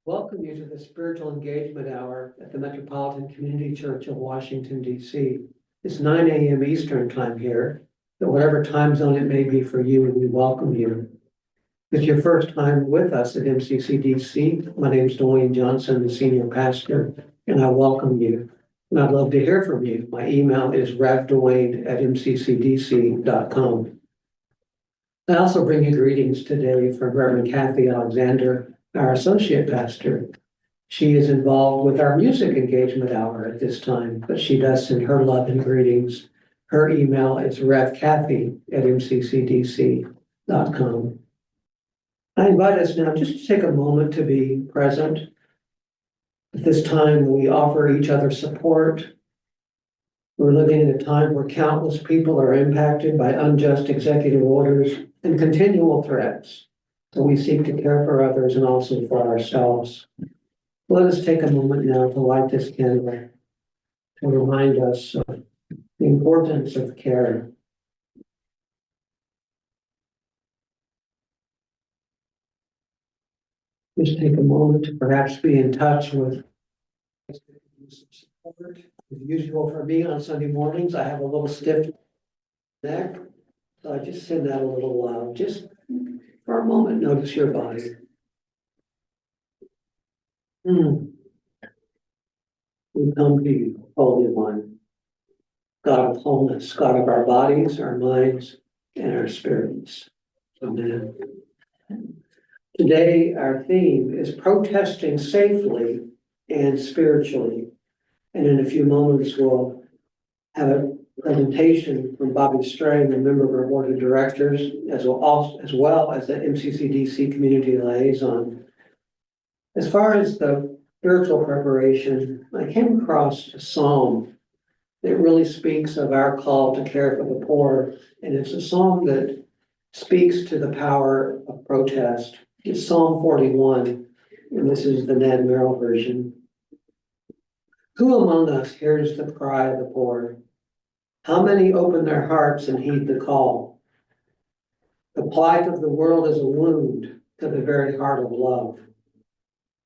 Welcome you to the Spiritual Engagement Hour at the Metropolitan Community Church of Washington, D.C. It's 9 a.m. Eastern Time here, but whatever time zone it may be for you, we welcome you. If it's your first time with us at MCCDC, my name is Dwayne Johnson, the Senior Pastor, and I welcome you. And I'd love to hear from you. My email is revdwayne@mccdc.com. I also bring you greetings today from Reverend Kathy Alexander, our Associate Pastor. She is involved with our music engagement hour at this time, but she does send her love and greetings. Her email is revkathy@mccdc.com. I invite us now just to take a moment to be present. At this time, we offer each other support. We're living in a time where countless people are impacted by unjust executive orders and continual threats. So we seek to care for others and also for ourselves. Let us take a moment now to light this candle to remind us of the importance of care. Just take a moment to perhaps be in touch with support. As usual for me on Sunday mornings, I have a little stiff neck. So I just send that a little just for a moment, notice your body. We come to you, Holy One, God of wholeness, God of our bodies, our minds, and our spirits. Amen. Today, our theme is protesting safely and spiritually. And in a few moments, we'll have a presentation from Bobbi Strang, a member of our board of directors, as well as the MCCDC Community Liaison. As far as the spiritual preparation, I came across a psalm that really speaks of our call to care for the poor. And it's a psalm that speaks to the power of protest. It's Psalm 41, and this is the Ned Merrill version. Who among us hears the cry of the poor? How many open their hearts and heed the call? The plight of the world is a wound to the very heart of love,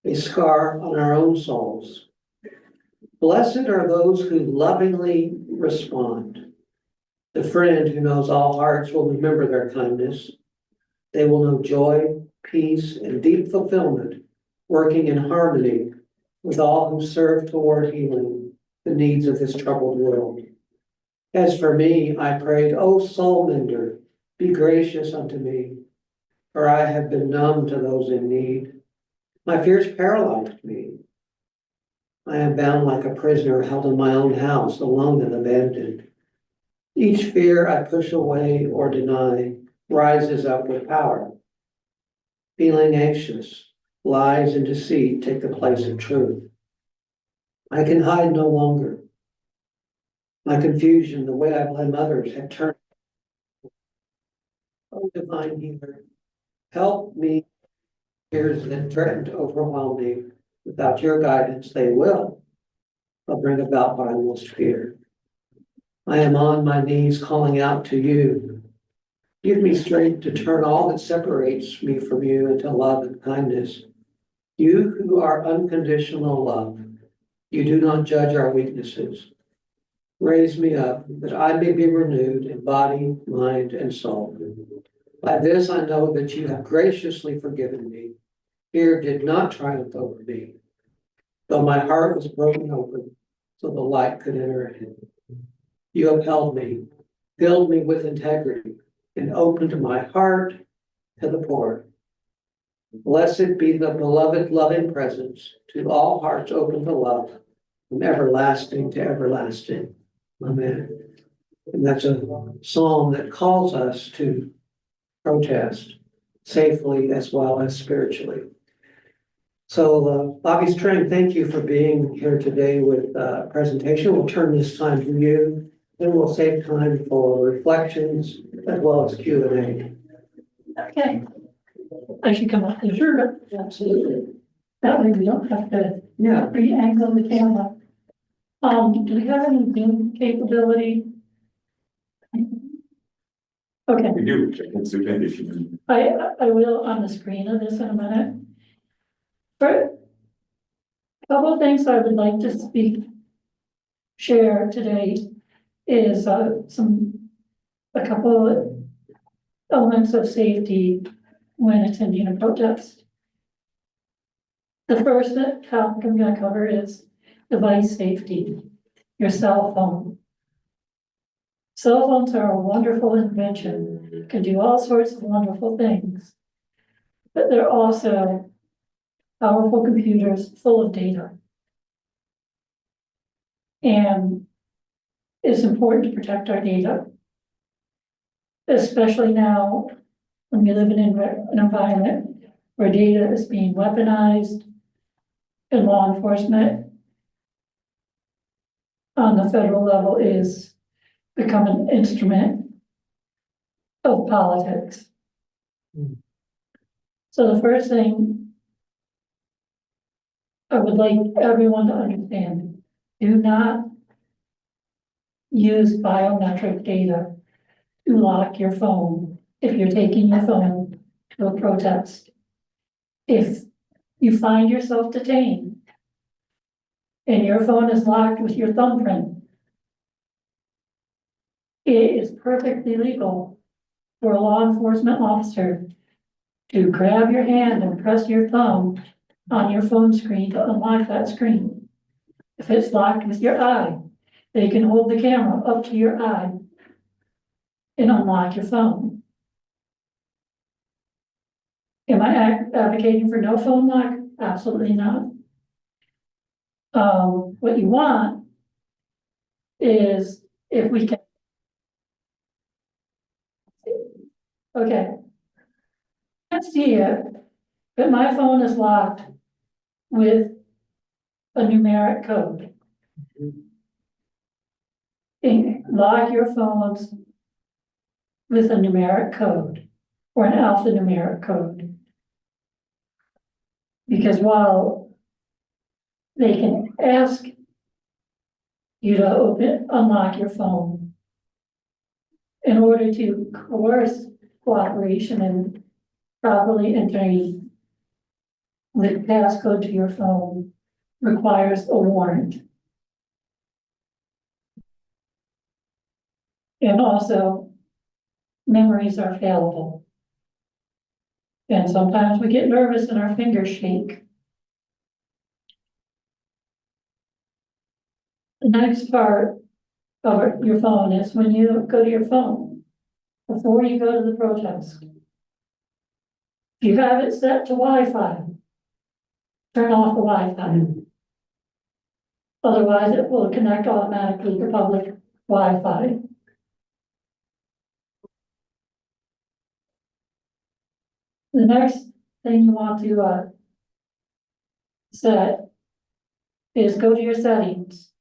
a scar on our own souls. Blessed are those who lovingly respond. The friend who knows all hearts will remember their kindness. They will know joy, peace, and deep fulfillment, working in harmony with all who serve toward healing the needs of this troubled world. As for me, I prayed, O soul mender, be gracious unto me, for I have been numb to those in need. My fears paralyzed me. I am bound like a prisoner held in my own house, alone and abandoned. Each fear I push away or deny rises up with power. Feeling anxious, lies and deceit take the place of truth. I can hide no longer. My confusion, the way I blame others, have turned. Oh, divine healer, help me. Fears that threaten to overwhelm me. Without your guidance, they will bring about what I most fear. I am on my knees calling out to you. Give me strength to turn all that separates me from you into love and kindness. You who are unconditional love, you do not judge our weaknesses. Raise me up that I may be renewed in body, mind, and soul. By this I know that you have graciously forgiven me. Fear did not triumph over me, though my heart was broken open so the light could enter in. You upheld me, filled me with integrity, and opened my heart to the poor. Blessed be the beloved loving presence to all hearts open to love, from everlasting to everlasting. Amen. And that's a psalm that calls us to protest safely as well as spiritually. So Bobbi Strang, thank you for being here today with a presentation. We'll turn this time to you, and we'll save time for reflections as well as Q&A. Okay. I should come up there. Sure, absolutely. That way we don't have to re-angle the camera. Do we have any Zoom capability? Okay. We do. It's a condition. I will on the screen of this in a minute. Couple of things I would like to share today is a couple of elements of safety when attending a protest. The first topic I'm going to cover is device safety, your cell phone. Cell phones are a wonderful invention, can do all sorts of wonderful things, but they're also powerful computers full of data. And it's important to protect our data, especially now when we live in an environment where data is being weaponized and law enforcement on the federal level is become an instrument of politics. So the first thing I would like everyone to understand, do not use biometric data to lock your phone if you're taking your phone to a protest. If you find yourself detained and your phone is locked with your thumbprint, it is perfectly legal for a law enforcement officer to grab your hand and press your thumb on your phone screen to unlock that screen. If it's locked with your eye, they can hold the camera up to your eye and unlock your phone. Am I advocating for no phone lock? Absolutely not. What you want is if we can. Okay. I can't see it, but my phone is locked with a numeric code. And lock your phones with a numeric code or an alphanumeric code. Because while they can ask you to unlock your phone in order to coerce cooperation and properly entering the passcode to your phone requires a warrant. And also, memories are fallible. And sometimes we get nervous and our fingers shake. The next part of your phone is when you go to your phone, before you go to the protest. If you have it set to Wi-Fi, turn off the Wi-Fi. Otherwise, it will connect automatically to public Wi-Fi. The next thing you want to set is go to your settings.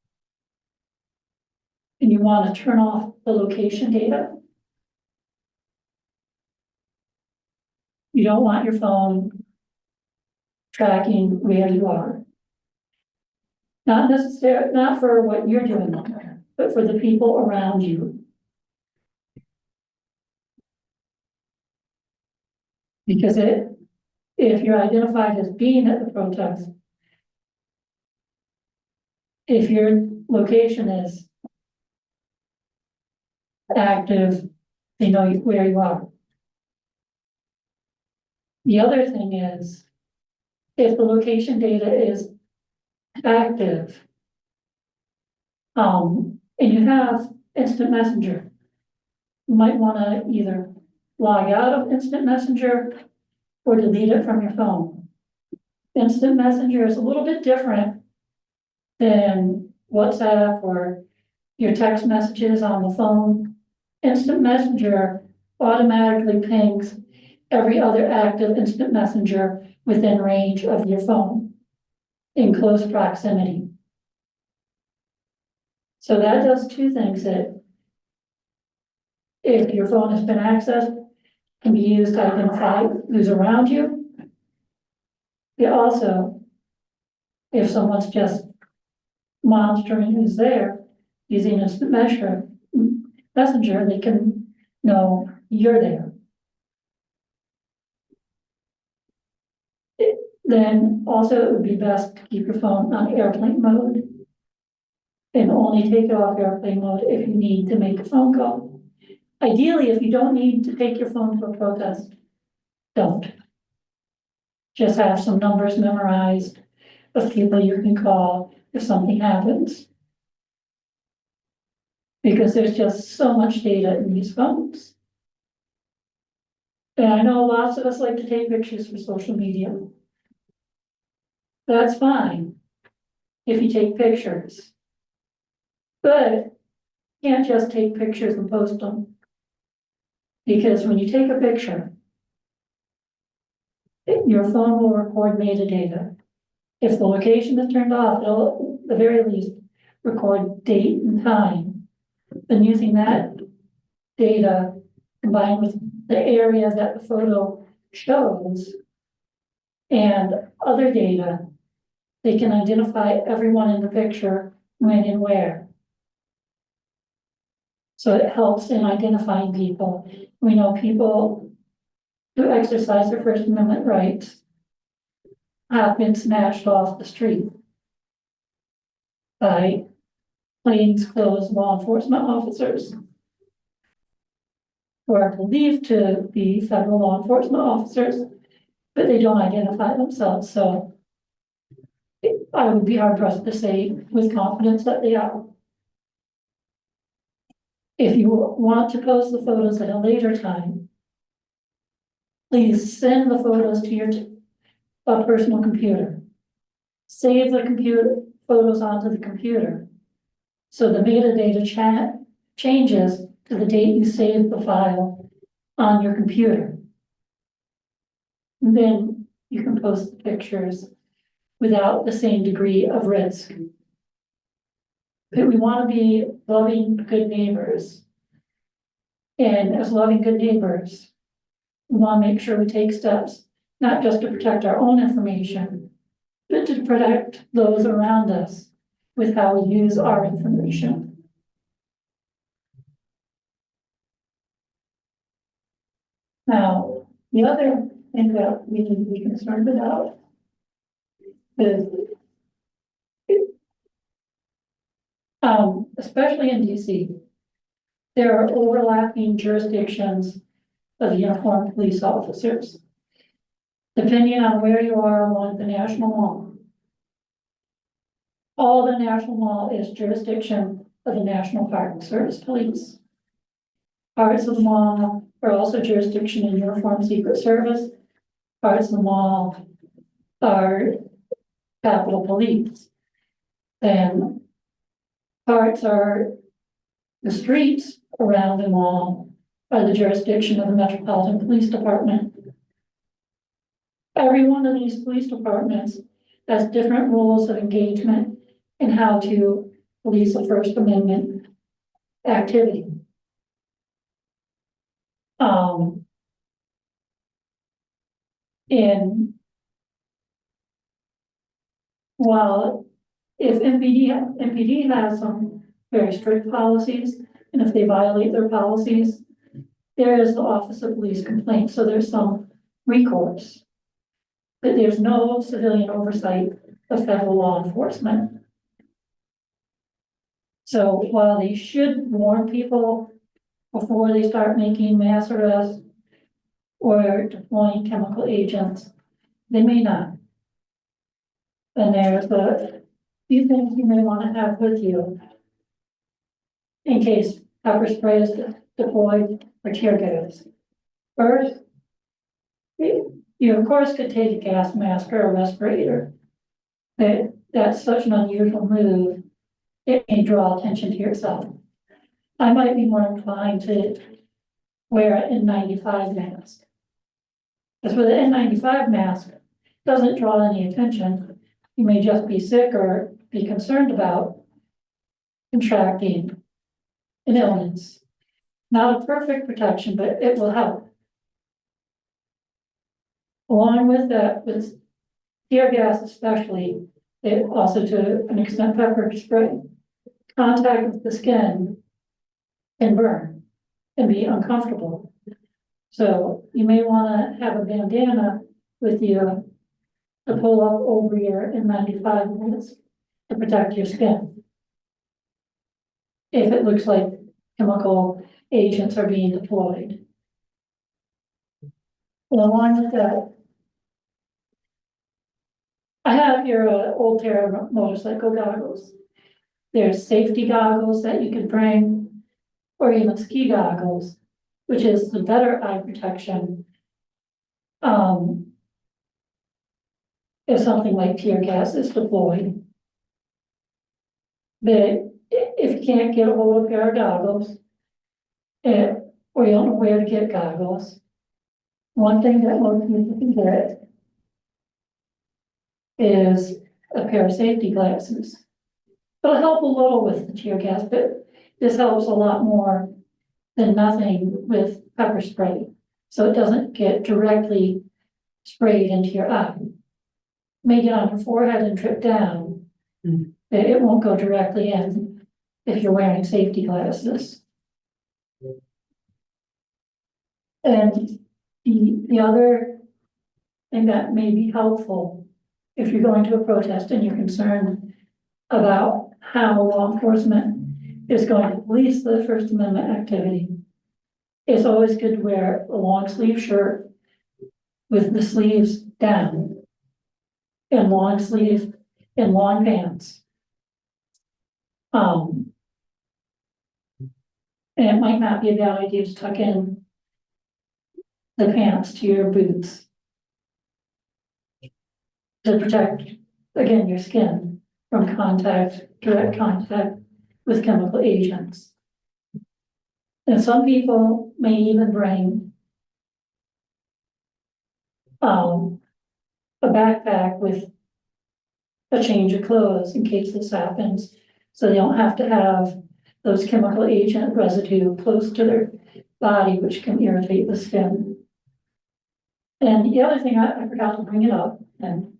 And you want to turn off the location data. You don't want your phone tracking where you are. Not necessarily, not for what you're doing, but for the people around you. Because if you're identified as being at the protest, if your location is active, they know where you are. The other thing is, if the location data is active, and you have instant messenger, you might want to either log out of instant messenger or delete it from your phone. Instant messenger is a little bit different than WhatsApp or your text messages on the phone. Instant messenger automatically pings every other active instant messenger within range of your phone in close proximity. So that does two things. That if your phone has been accessed, can be used to identify who's around you. It also, if someone's just monitoring who's there using instant messenger, they can know you're there. then also it would be best to keep your phone on airplane mode. And only take it off airplane mode if you need to make a phone call. Ideally, if you don't need to take your phone to a protest, don't. Just have some numbers memorized of people you can call if something happens. Because there's just so much data in these phones. And I know lots of us like to take pictures for social media. That's fine if you take pictures. But you can't just take pictures and post them. Because when you take a picture, your phone will record metadata. If the location is turned off, it'll at the very least record date and time. Then using that data combined with the area that the photo shows and other data, they can identify everyone in the picture when and where. So it helps in identifying people. We know people who exercise their First Amendment rights have been snatched off the street by plainclothes law enforcement officers who are believed to be federal law enforcement officers, but they don't identify themselves. So I would be hard pressed to say with confidence that they are. If you want to post the photos at a later time, please send the photos to your personal computer. Save the computer photos onto the computer. So the metadata changes to the date you saved the file on your computer. And then you can post the pictures without the same degree of risk. But we want to be loving, good neighbors. And as loving, good neighbors, we want to make sure we take steps, not just to protect our own information, but to protect those around us with how we use our information. Now, the other thing that we need to be concerned about is, especially in DC, there are overlapping jurisdictions of uniformed police officers, depending on where you are along the national law. All the national law is jurisdiction of the National Park Service Police. Parts of the law are also jurisdiction in Uniformed Secret Service. Parts of the law are Capitol Police. Then parts are the streets around the law are the jurisdiction of the Metropolitan Police Department. Every one of these police departments has different rules of engagement and how to police a First Amendment activity. And while if MPD has some very strict policies, and if they violate their policies, there is the Office of Police Complaint, so there's some recourse. But there's no civilian oversight of federal law enforcement. So while they should warn people before they start making mass arrests or deploying chemical agents, they may not. And there's a few things you may want to have with you in case pepper spray is deployed or tear gas. First, you of course could take a gas mask or a respirator, but that's such an unusual move, it may draw attention to yourself. I might be more inclined to wear an N95 mask. Because with an N95 mask, it doesn't draw any attention. You may just be sick or be concerned about contracting an illness. Not a perfect protection, but it will help. Along with that, with tear gas especially, it also to an extent pepper spray, contact with the skin can burn and be uncomfortable. So you may want to have a bandana with you to pull up over your N95 mask to protect your skin. If it looks like chemical agents are being deployed. And along with that, I have your old Terra motorcycle goggles. There's safety goggles that you can bring, or even ski goggles, which is the better eye protection. If something like tear gas is deployed. But if you can't get a hold of a pair of goggles, or you don't know where to get goggles, one thing that most people can get is a pair of safety glasses. It'll help a little with the tear gas, but this helps a lot more than nothing with pepper spray. So it doesn't get directly sprayed into your eye. May get on your forehead and drip down, but it won't go directly in if you're wearing safety glasses. And the other thing that may be helpful, if you're going to a protest and you're concerned about how law enforcement is going to police the First Amendment activity, it's always good to wear a long sleeve shirt with the sleeves down and long sleeves and long pants. And it might not be a bad idea to tuck in the pants to your boots to protect, again, your skin from direct contact with chemical agents. And some people may even bring a backpack with a change of clothes in case this happens, so they don't have to have those chemical agent residue close to their body, which can irritate the skin. And the other thing, I forgot to bring it up, and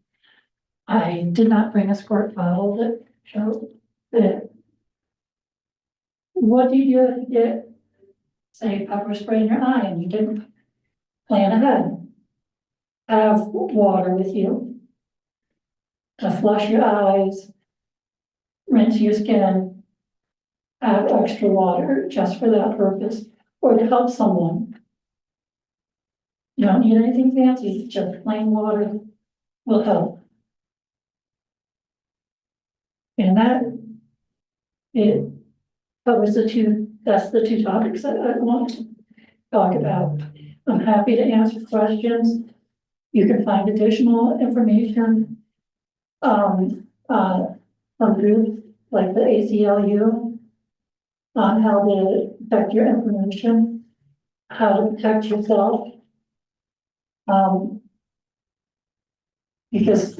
I did not bring a squirt bottle that showed that. What do you do if you get, say, pepper spray in your eye and you didn't plan ahead? Have water with you to flush your eyes, rinse your skin, have extra water just for that purpose, or to help someone. You don't need anything fancy, just plain water will help. And it covers that's the two topics that I want to talk about. I'm happy to answer questions. You can find additional information from groups like the ACLU on how to protect your information, how to protect yourself. Because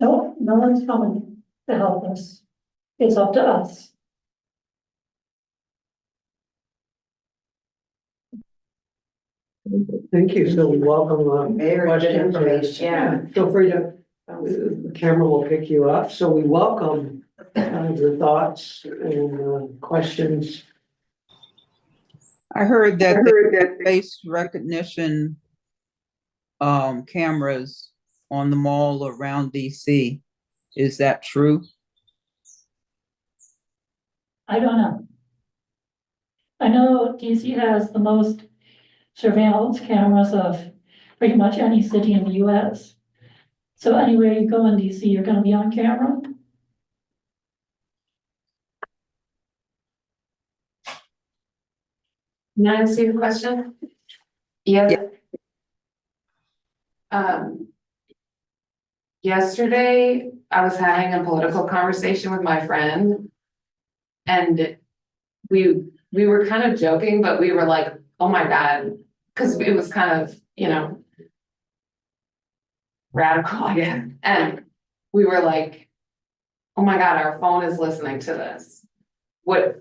no one's coming to help us. It's up to us. Thank you. So we welcome Very good questions. information. Yeah. Feel free to, the camera will pick you up. So we welcome your thoughts and questions. I heard that the face recognition cameras on the mall around DC. Is that true? I don't know. I know DC has the most surveillance cameras of pretty much any city in the US. So anywhere you go in DC, you're gonna be on camera. Can I ask you a question? Yeah. Yesterday, I was having a political conversation with my friend. And we were kind of joking, but we were like, oh my God, because it was kind of, radical, I guess. And we were like, oh my God, our phone is listening to this. What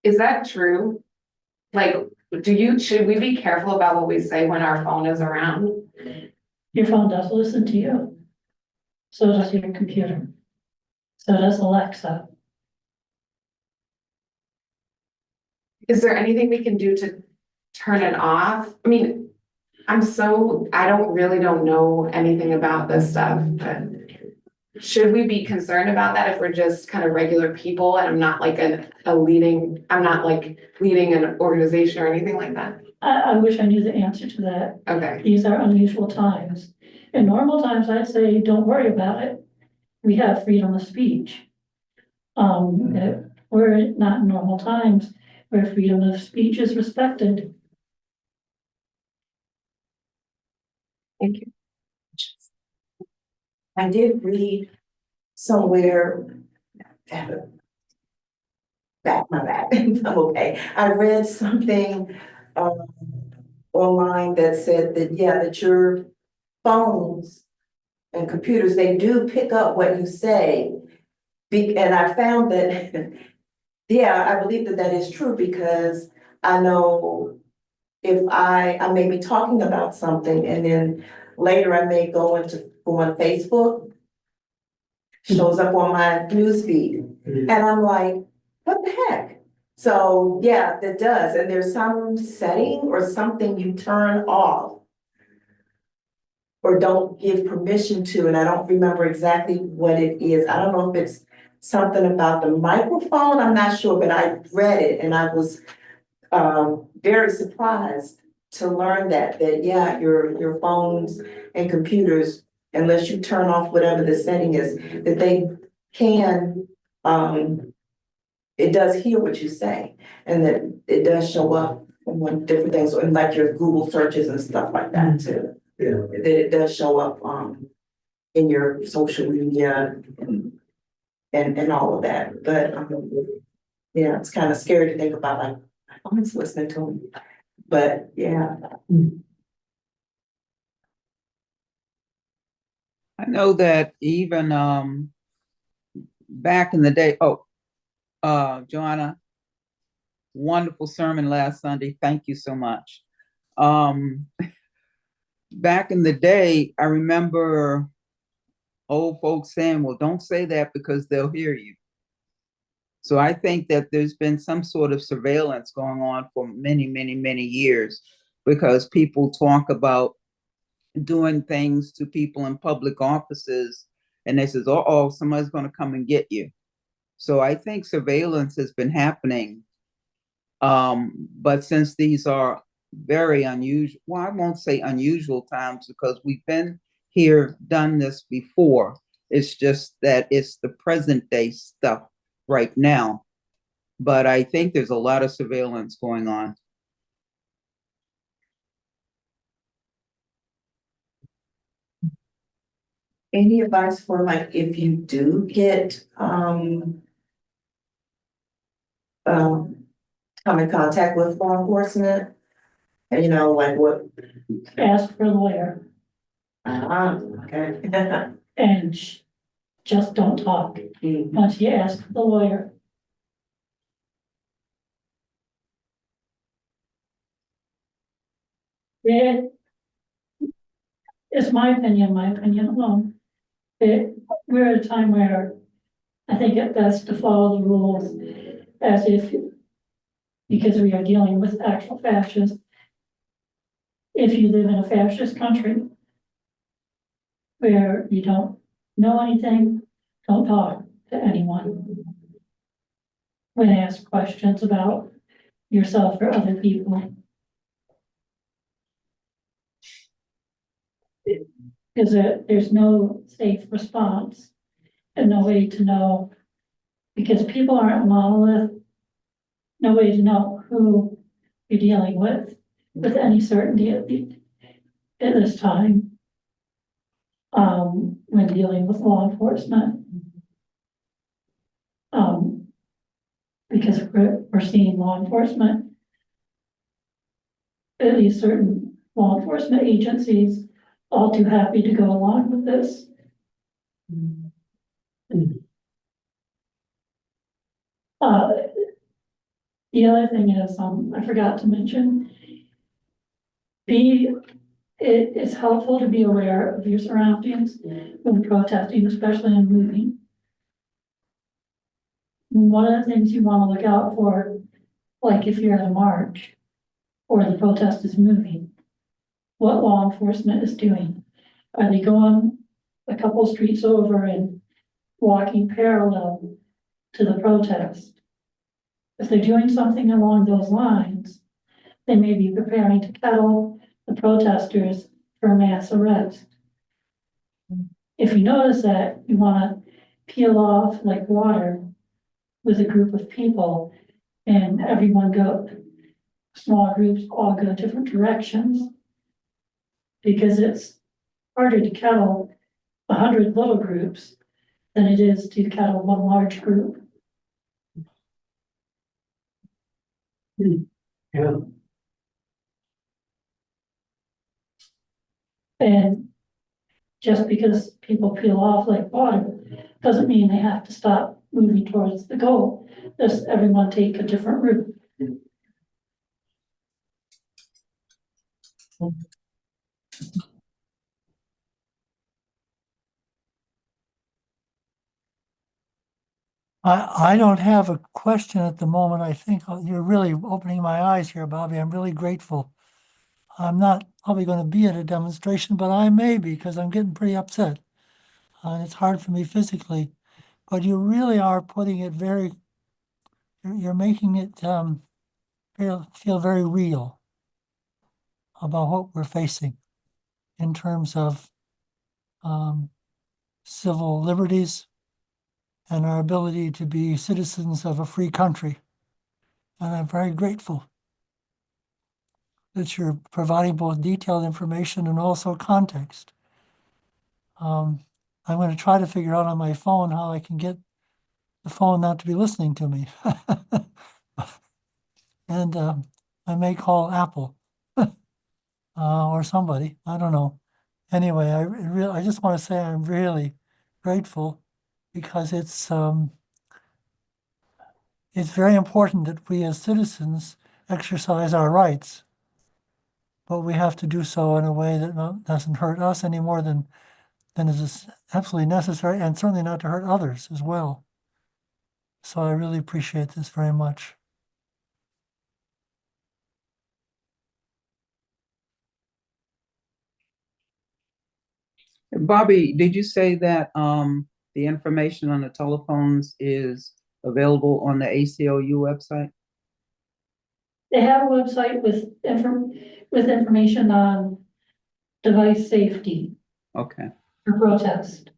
is that true? Like, should we be careful about what we say when our phone is around? Your phone does listen to you. So does your computer. So does Alexa. Is there anything we can do to turn it off? I mean, don't really know anything about this stuff, but should we be concerned about that if we're just kind of regular people and I'm not like I'm not like leading an organization or anything like that? I wish I knew the answer to that. Okay, These are unusual times. In normal times, I'd say, don't worry about it. We have freedom of speech. We're not in normal times where freedom of speech is respected. thank you. I did read somewhere, my back, I'm okay. I read something, online that said that, yeah, that your phones and computers, they do pick up what you say. And I found that, yeah, I believe that that is true because I know if I may be talking about something and then later I may go on Facebook, shows up on my news feed, and I'm like, what the heck? So yeah, that does, and there's some setting or something you turn off or don't give permission to, and I don't remember exactly what it is. I don't know if it's something about the microphone, I'm not sure, but I read it and I was very surprised to learn that yeah, your phones and computers, unless you turn off whatever the setting is, that they can, it does hear what you say, and that it does show up on different things, and like your Google searches and stuff like that too. Yeah. That it does show up, in your social media and all of that, but, yeah, it's kind of scary to think about, like, my phone's listening to me, but, yeah. I know that even back in the day, Joanna, wonderful sermon last Sunday. Thank you so much. Back in the day, I remember old folks saying, well, don't say that because they'll hear you. So I think that there's been some sort of surveillance going on for many, many, many years because people talk about doing things to people in public offices and they says, oh, somebody's going to come and get you. So I think surveillance has been happening. But since these are very unusual, well, I won't say unusual times because we've been here, done this before. It's just that it's the present day stuff right now. But I think there's a lot of surveillance going on. Any advice for, like, if you do get, come in contact with law enforcement? And you know, like what? Ask for a lawyer Okay. and just don't talk. Once you ask for the lawyer, it is my opinion alone. We're at a time where I think it best to follow the rules as if, because we are dealing with actual fascists. If you live in a fascist country where you don't know anything, don't talk to anyone. When asked questions about yourself or other people. Because there's no safe response and no way to know, because people aren't monolith, no way to know who you're dealing with any certainty at this time. When dealing with law enforcement. Because we're seeing law enforcement, at least certain law enforcement agencies, all too happy to go along with this. The other thing is, I forgot to mention, it's helpful to be aware of your surroundings when protesting, especially in moving. One of the things you want to look out for, like if you're at a march or the protest is moving, what law enforcement is doing. Are they going a couple streets over and walking parallel to the protest? If they're doing something along those lines, they may be preparing to kettle the protesters for mass arrest. If you notice that, you want to peel off like water with a group of people and everyone go, small groups all go different directions. Because it's harder to kettle 100 little groups than it is to kettle one large group. Yeah. And just because people peel off like water doesn't mean they have to stop moving towards the goal. Just everyone take a different route. I don't have a question at the moment. I think you're really opening my eyes here, Bobby. I'm really grateful. I'm not probably going to be at a demonstration, but I may be because I'm getting pretty upset. And it's hard for me physically. But you really are putting it you're making it feel very real about what we're facing in terms of civil liberties and our ability to be citizens of a free country. And I'm very grateful that you're providing both detailed information and also context. I'm going to try to figure out on my phone how I can get the phone not to be listening to me. And I may call Apple or somebody, I don't know. Anyway, I just want to say I'm really grateful because it's very important that we as citizens exercise our rights, but we have to do so in a way that doesn't hurt us any more than is absolutely necessary, and certainly not to hurt others as well. So I really appreciate this very much. Bobby, did you say that the information on the telephones is available on the ACLU website? They have a website with information on device safety Okay. for protest.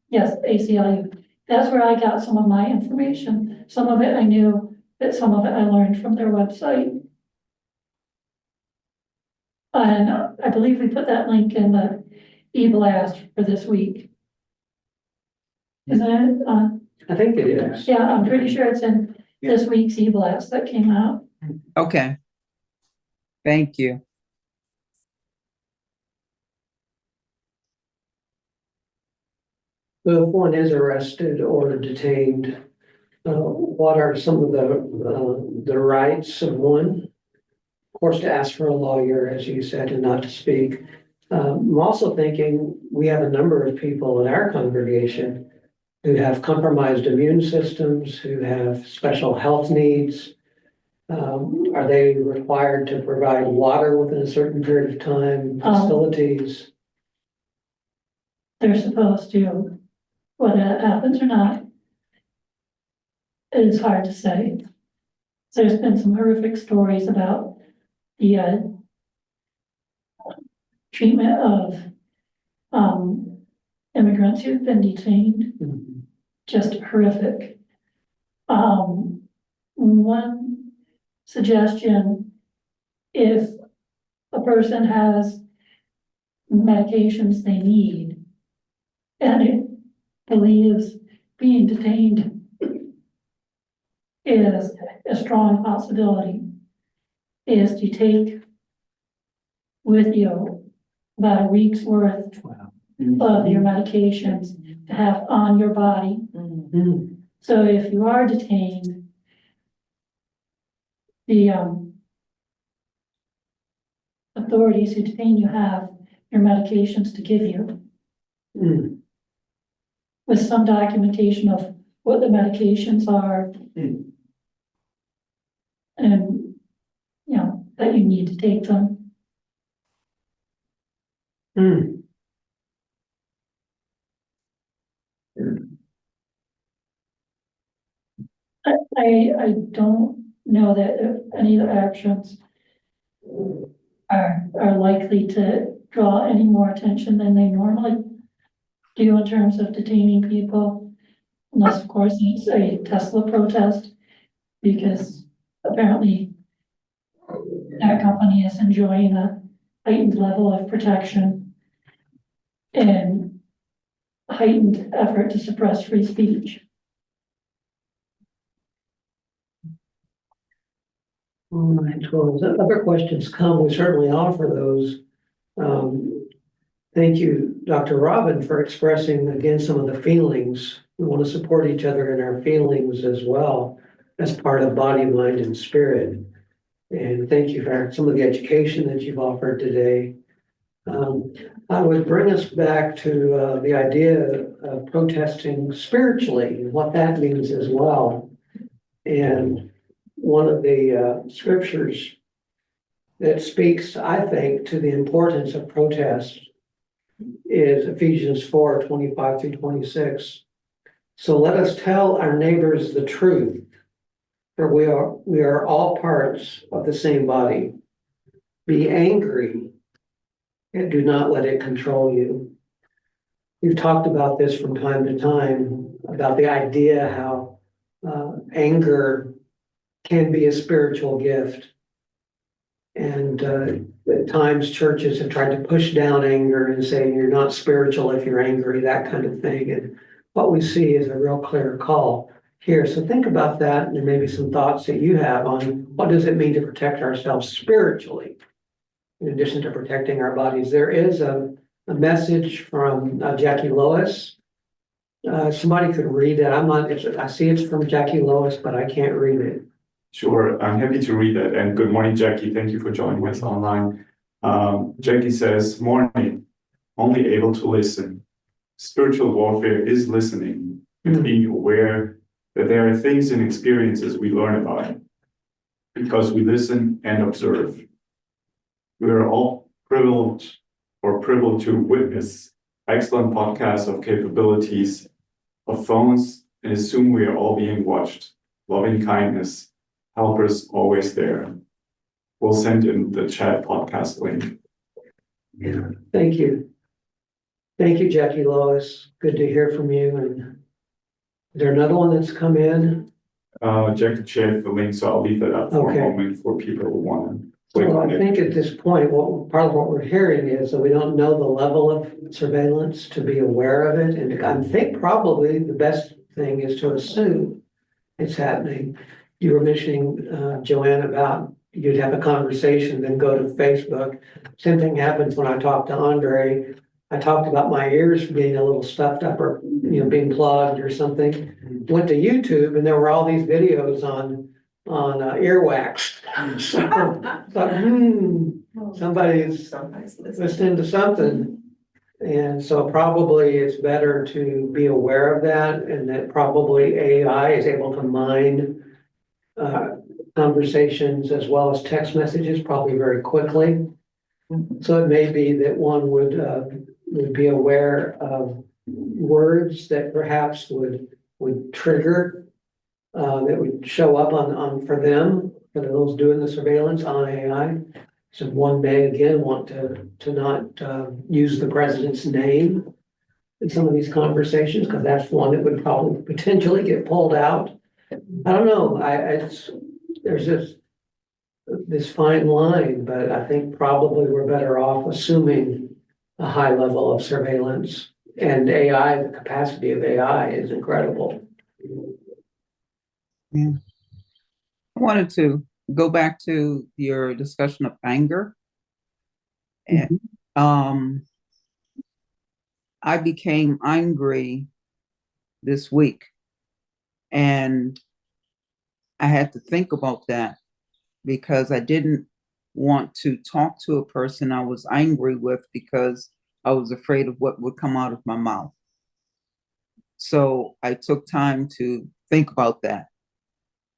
Yes, ACLU. That's where I got some of my information. Some of it I knew, but some of it I learned from their website. And I believe we put that link in the e-blast for this week. Isn't it? I think it is. Yeah, I'm pretty sure it's in this week's e-blast that came out. Okay. Thank you. So if one is arrested or detained, what are some of the rights of one? Of course, to ask for a lawyer, as you said, and not to speak. I'm also thinking we have a number of people in our congregation who have compromised immune systems, who have special health needs. Are they required to provide water within a certain period of time, facilities? They're supposed to. Whether that happens or not, it is hard to say. There's been some horrific stories about the treatment of immigrants who've been detained. Mm-hmm. Just horrific. One suggestion, if a person has medications they need and it believes being detained is a strong possibility, is to take with you about a week's worth of your medications to have on your body. Mm-hmm. So if you are detained, the authorities who detain you have your medications to give you Mm-hmm. with some documentation of what the medications are and, you know, that you need to take them. Hmm. I don't know that any of the actions are likely to draw any more attention than they normally do in terms of detaining people. Unless, of course, it's a Tesla protest, because apparently that company is enjoying a heightened level of protection and heightened effort to suppress free speech. All right, well, if other questions come, we certainly offer those. Thank you, Dr. Robin, for expressing again some of the feelings. We want to support each other in our feelings as well as part of body, mind, and spirit. And thank you for some of the education that you've offered today. I would bring us back to the idea of protesting spiritually and what that means as well. And one of the scriptures that speaks, I think, to the importance of protest is Ephesians 4:25-26. So let us tell our neighbors the truth, for we are all parts of the same body. Be angry and do not let it control you. We've talked about this from time to time, about the idea how anger can be a spiritual gift. And at times churches have tried to push down anger and say you're not spiritual if you're angry, that kind of thing. And what we see is a real clear call here. So think about that, and there may be some thoughts that you have on what does it mean to protect ourselves spiritually, in addition to protecting our bodies. There is a message from Jackie Lois. Somebody could read it. I see it's from Jackie Lois, but I can't read it. Sure, I'm happy to read it. And good morning, Jackie. Thank you for joining us online. Jackie says, morning, only able to listen. Spiritual warfare is listening. It's being aware that there are things and experiences we learn about because we listen and observe. We are all privileged to witness excellent podcasts of capabilities of phones and assume we are all being watched. Loving kindness. Helpers always there. We'll send in the chat podcast link. Yeah, thank you. Thank you, Jackie Lois. Good to hear from you. And is there another one that's come in? Jackie shared the link, so I'll leave that up for Okay. a moment for people who want to click Well, on I it. think at this point, part of what we're hearing is that we don't know the level of surveillance to be aware of it. And I think probably the best thing is to assume it's happening. You were mentioning, Joanne, about you'd have a conversation, then go to Facebook. Same thing happens when I talk to Andre. I talked about my ears being a little stuffed up or, being plugged or something. Went to YouTube and there were all these videos on earwax. So, somebody's listening to something. And so probably it's better to be aware of that, and that probably AI is able to mine conversations as well as text messages probably very quickly. So it may be that one would be aware of words that perhaps would trigger that would show up on for those doing the surveillance on AI. So one may again want to not use the president's name in some of these conversations, because that's one that would probably potentially get pulled out. I don't know. There's this fine line, but I think probably we're better off assuming a high level of surveillance. And AI, the capacity of AI is incredible. Yeah. I wanted to go back to your discussion of anger. And I became angry this week, and I had to think about that because I didn't want to talk to a person I was angry with because I was afraid of what would come out of my mouth. So I took time to think about that.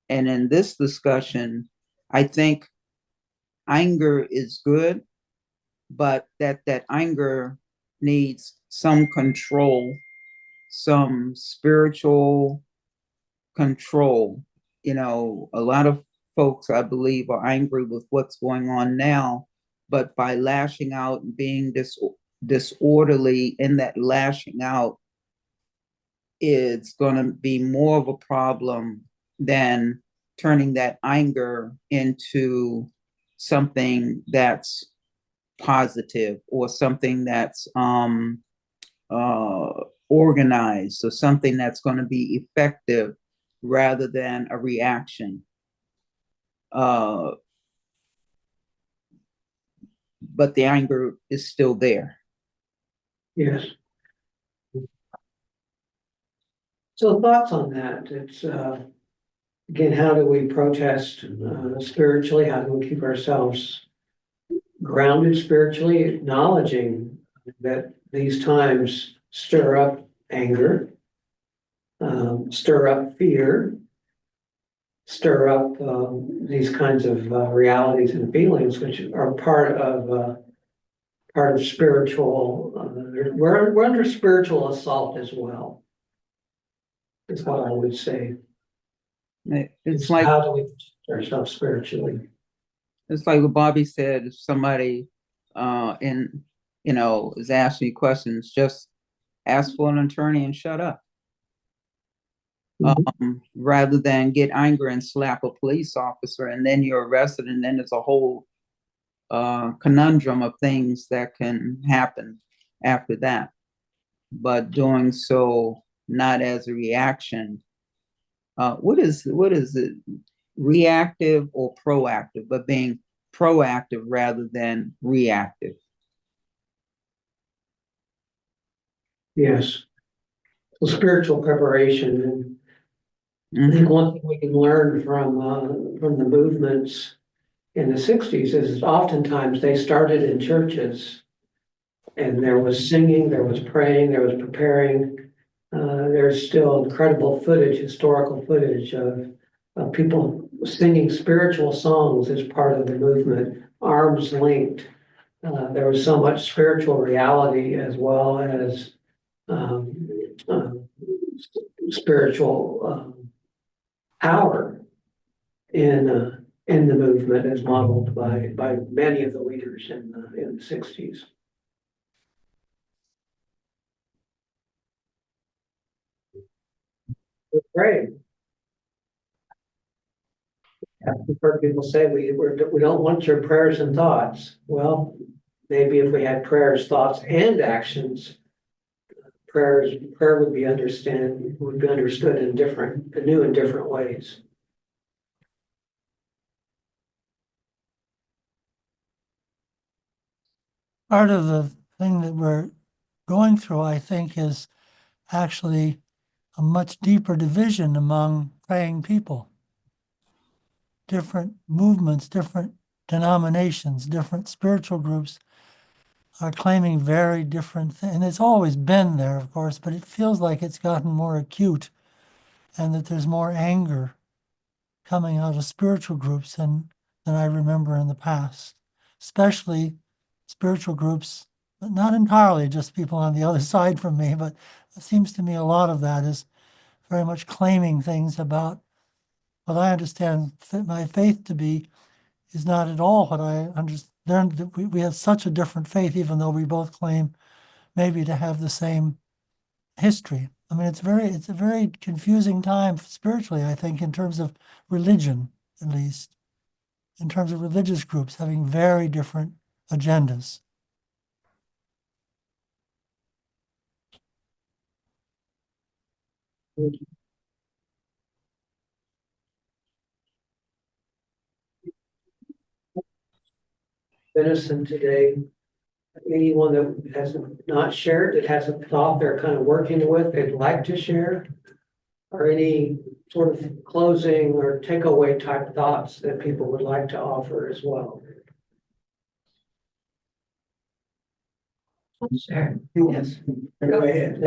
And in this discussion, I think anger is good, but that anger needs some control, some spiritual control. You know, a lot of folks, I believe, are angry with what's going on now, but by lashing out and being disorderly in that lashing out, it's going to be more of a problem than turning that anger into something that's positive or something that's organized or something that's going to be effective rather than a reaction. But the anger is still there. Yes. So thoughts on that? It's, again, how do we protest spiritually? How do we keep ourselves grounded spiritually, acknowledging that these times stir up anger, stir up fear, stir up these kinds of realities and feelings, which are part of spiritual. We're under spiritual assault as well. Is what I would say. It's like, how do we protect ourselves spiritually? it's like what Bobbi said, if somebody is asking you questions, just ask for an attorney and shut up. Rather than get angry and slap a police officer and then you're arrested, and then there's a whole conundrum of things that can happen after that. But doing so not as a reaction. What is it? Reactive or proactive, but being proactive rather than reactive. Yes. So spiritual preparation. And I think one thing we can learn from the movements in the 60s is oftentimes they started in churches, and there was singing, there was praying, there was preparing. There's still incredible footage, historical footage of people singing spiritual songs as part of the movement, arms linked. There was so much spiritual reality as well as spiritual power in the movement, as modeled by many of the leaders in the 60s. We're praying. I've heard people say we don't want your prayers and thoughts. Well, maybe if we had prayers, thoughts, and actions, prayer would be understood in new and different ways. Part of the thing that we're going through, I think, is actually a much deeper division among praying people. Different movements, different denominations, different spiritual groups are claiming very different things. And it's always been there, of course, but it feels like it's gotten more acute and that there's more anger coming out of spiritual groups than I remember in the past, especially spiritual groups, but not entirely just people on the other side from me, but it seems to me a lot of that is very much claiming things about what I understand my faith to be is not at all what I understand. We have such a different faith, even though we both claim maybe to have the same history. I mean, it's a very confusing time spiritually, I think, in terms of religion, at least, in terms of religious groups having very different agendas. Venison today. Anyone that has not shared, that has a thought they're kind of working with, they'd like to share, or any sort of closing or takeaway type thoughts that people would like to offer as well. Sure. Yes. Go ahead.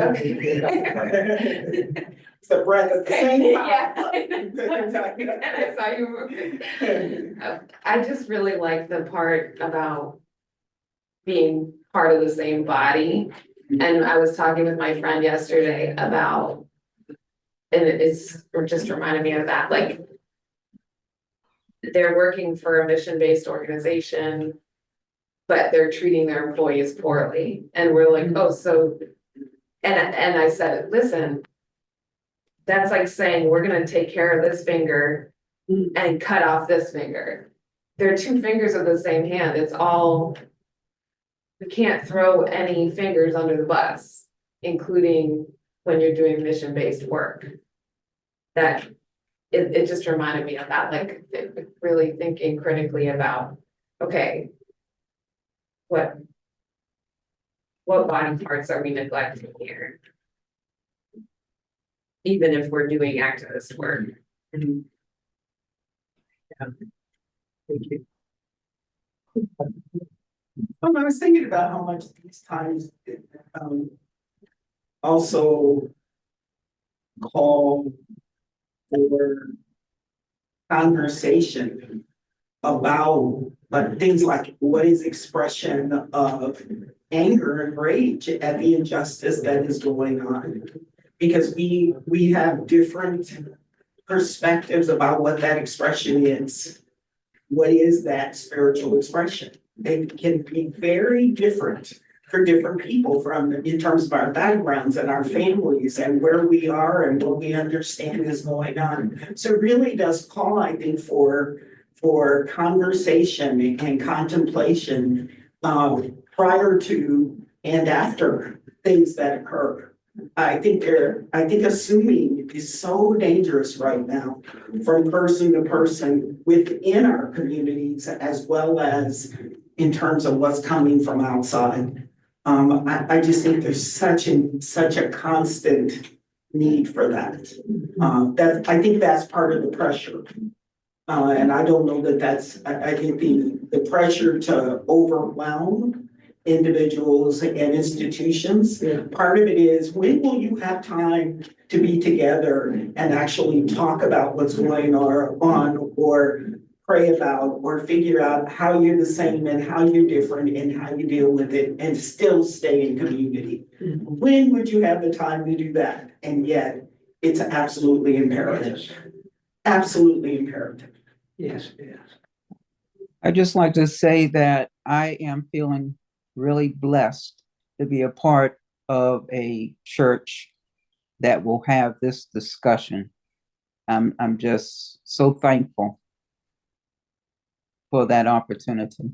It's the breath of the same. Yeah. I saw you. I just really like the part about being part of the same body. And I was talking with my friend yesterday about, and or just reminded me of that, like, they're working for a mission-based organization, but they're treating their employees poorly. And we're like, oh, so, and I said, listen, that's like saying, we're gonna take care of this finger and cut off this finger. They're two fingers of the same hand. It's all, we can't throw any fingers under the bus, including when you're doing mission-based work. That, it just reminded me of that, like, really thinking critically about, okay, what body parts are we neglecting here? Even if we're doing activist work. Thank you. I was thinking about how much these times also call for conversation about things like what is expression of anger and rage at the injustice that is going on. Because we have different perspectives about what that expression is. What is that spiritual expression? It can be very different for different people in terms of our backgrounds and our families and where we are and what we understand is going on. So it really does call, I think, for conversation and contemplation prior to and after things that occur. I think assuming is so dangerous right now from person to person within our communities as well as in terms of what's coming from outside. I just think there's such a constant need for that. I think that's part of the pressure. And I don't know that I think the pressure to overwhelm individuals and institutions. Part of it is, when will you have time to be together and actually talk about what's going on or pray about or figure out how you're the same and how you're different and how you deal with it and still stay in community? When would you have the time to do that? And yet it's absolutely imperative. Absolutely imperative. Yes, yes. I'd just like to say that I am feeling really blessed to be a part of a church that will have this discussion. I'm just so thankful for that opportunity.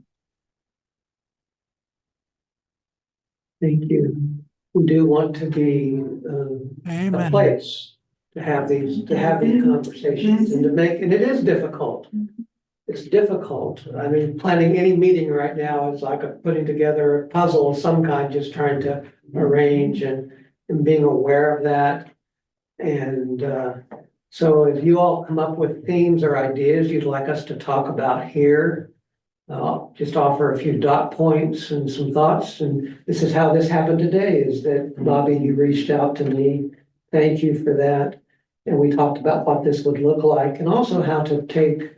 Thank you. We do want to be a Amen. place to have these conversations and and it is difficult. It's difficult. I mean, planning any meeting right now is like putting together a puzzle of some kind, just trying to arrange and being aware of that. And so if you all come up with themes or ideas you'd like us to talk about here, I'll just offer a few dot points and some thoughts. And this is how this happened today, is that Bobbi, you reached out to me. Thank you for that. And we talked about what this would look like and also how to take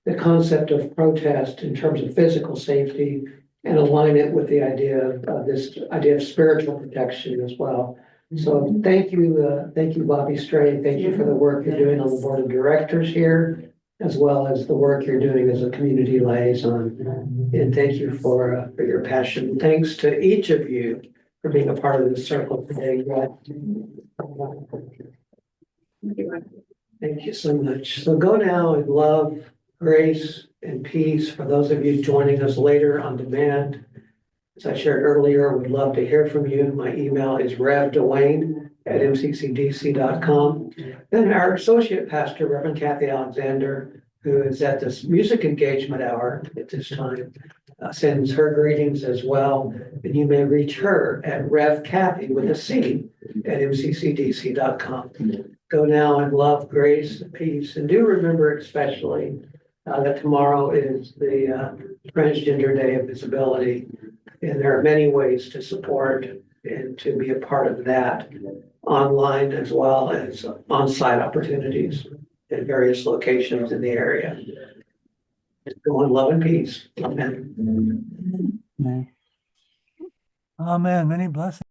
the concept of protest in terms of physical safety and align it with the idea of this idea of spiritual protection as well. So thank you, Bobbi Strang. Thank you for the work you're doing on the board of directors here, as well as the work you're doing as a community liaison. And thank you for your passion. Thanks to each of you for being a part of this circle today. Thank you so much. So go now in love, grace, and peace. For those of you joining us later on demand, as I shared earlier, we'd love to hear from you. My email is revdwayne@mccdc.com. Then our associate pastor, Reverend Kathy Alexander, who is at this music engagement hour at this time, sends her greetings as well. And you may reach her at revkathy with a C at mccdc.com. Go now in love, grace, and peace. And do remember especially that tomorrow is the Transgender Day of Visibility. And there are many ways to support and to be a part of that, online as well as on-site opportunities at various locations in the area. Go in love and peace. Amen. Yeah. Amen. Many blessings.